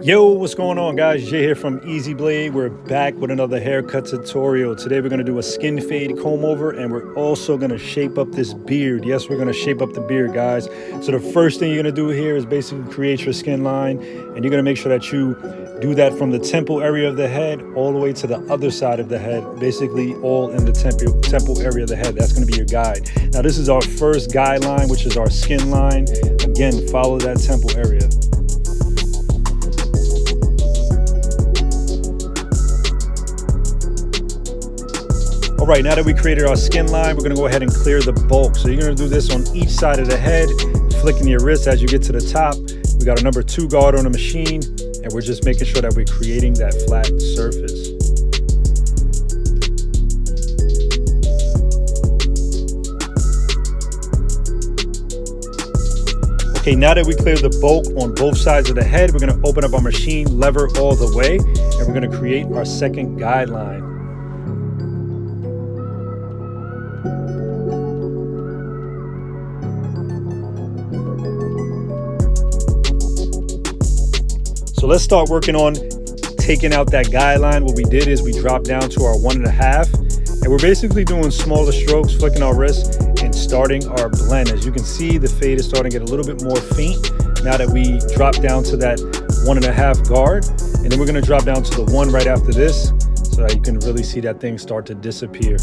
Yo, what's going on, guys? Jay here from Easy Blade. We're back with another haircut tutorial. Today we're going to do a skin fade comb over, and we're also going to shape up this beard. Yes, we're going to shape up the beard, guys. So the first thing you're going to do here is basically create your skin line, and you're going to make sure that you do that from the temple area of the head all the way to the other side of the head, basically all in the temple area of the head. That's going to be your guide. Now this is our first guideline, which is our skin line. Again, follow that temple area. All right, now that we created our skin line, we're gonna go ahead and clear the bulk. So you're gonna do this on each side of the head, flicking your wrist as you get to the top. We got a number 2 guard on the machine, and we're just making sure that we're creating that flat surface. Okay, now that we clear the bulk on both sides of the head, we're gonna open up our machine, lever all the way, and we're gonna create our second guideline. So let's start working on taking out that guideline. What we did is we dropped down to our 1.5, and we're basically doing smaller strokes, flicking our wrists and starting our blend. As you can see, the fade is starting to get a little bit more faint now that we drop down to that 1.5 guard. And then we're gonna drop down to the 1 right after this so that you can really see that thing start to disappear.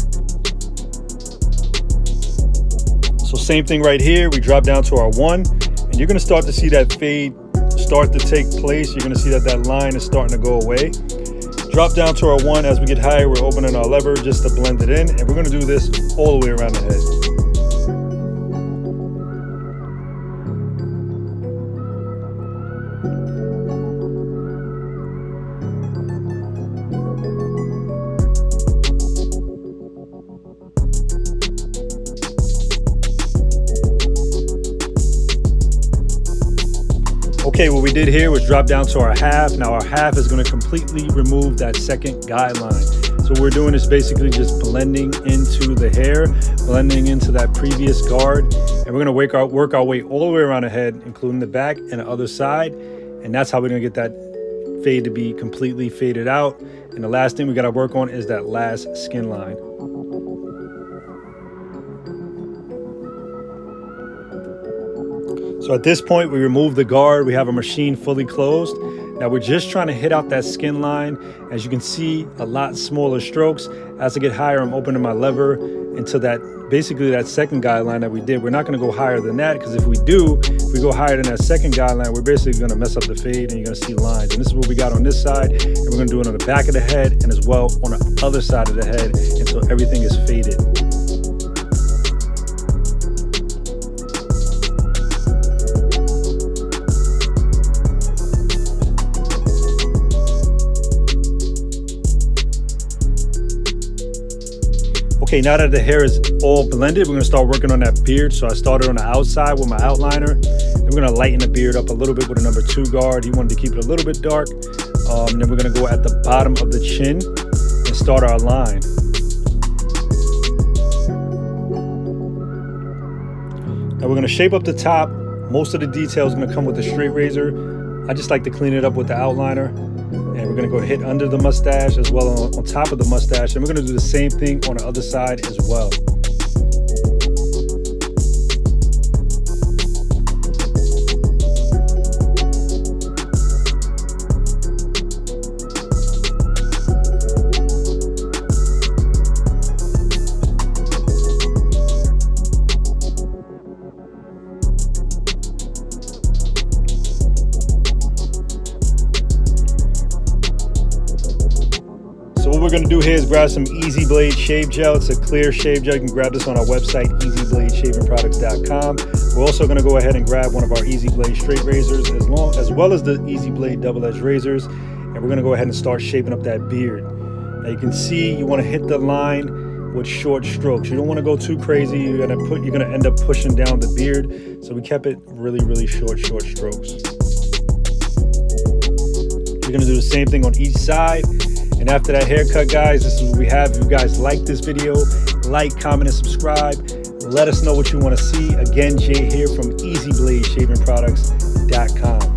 So same thing right here, we drop down to our 1, and you're gonna start to see that fade start to take place. You're going to see that that line is starting to go away. Drop down to our 1. As we get higher, we're opening our lever just to blend it in, and we're going to do this all the way around the head. Okay, what we did here was drop down to our half. Now our half is going to completely remove that second guideline. So what we're doing is basically just blending into the hair, blending into that previous guard, and we're going to work our way all the way around the head, including the back and the other side, and that's how we're going to get that fade to be completely faded out. And the last thing we got to work on is that last skin line. So at this point, we remove the guard. We have our machine fully closed. Now we're just trying to hit out that skin line. As you can see, a lot smaller strokes. As I get higher, I'm opening my lever into that, basically that second guideline that we did. We're not gonna go higher than that, because if we do, if we go higher than that second guideline, we're basically gonna mess up the fade and you're gonna see lines. And this is what we got on this side, and we're gonna do it on the back of the head and as well on the other side of the head until everything is faded. Okay, now that the hair is all blended, we're gonna start working on that beard. So I started on the outside with my outliner, and we're gonna lighten the beard up a little bit with a number 2 guard. He wanted to keep it a little bit dark. And then we're gonna go at the bottom of the chin and start our line. Now we're gonna shape up the top. Most of the detail is gonna come with the straight razor. I just like to clean it up with the outliner. And we're gonna go hit under the mustache as well on top of the mustache. And we're gonna do the same thing on the other side as well. So what we're going to do here is grab some Easy Blade shave gel. It's a clear shave gel. You can grab this on our website, easybladeshavingproducts.com. We're also going to go ahead and grab one of our Easy Blade straight razors as well as the Easy Blade double-edged razors. And we're going to go ahead and start shaping up that beard. Now you can see you want to hit the line with short strokes. You don't want to go too crazy. You're going to end up pushing down the beard. So we kept it really short strokes. You're going to do the same thing on each side. And after that haircut, guys, this is what we have. If you guys like this video, like, comment, and subscribe. Let us know what you want to see. Again, Jay here from easybladeshavingproducts.com.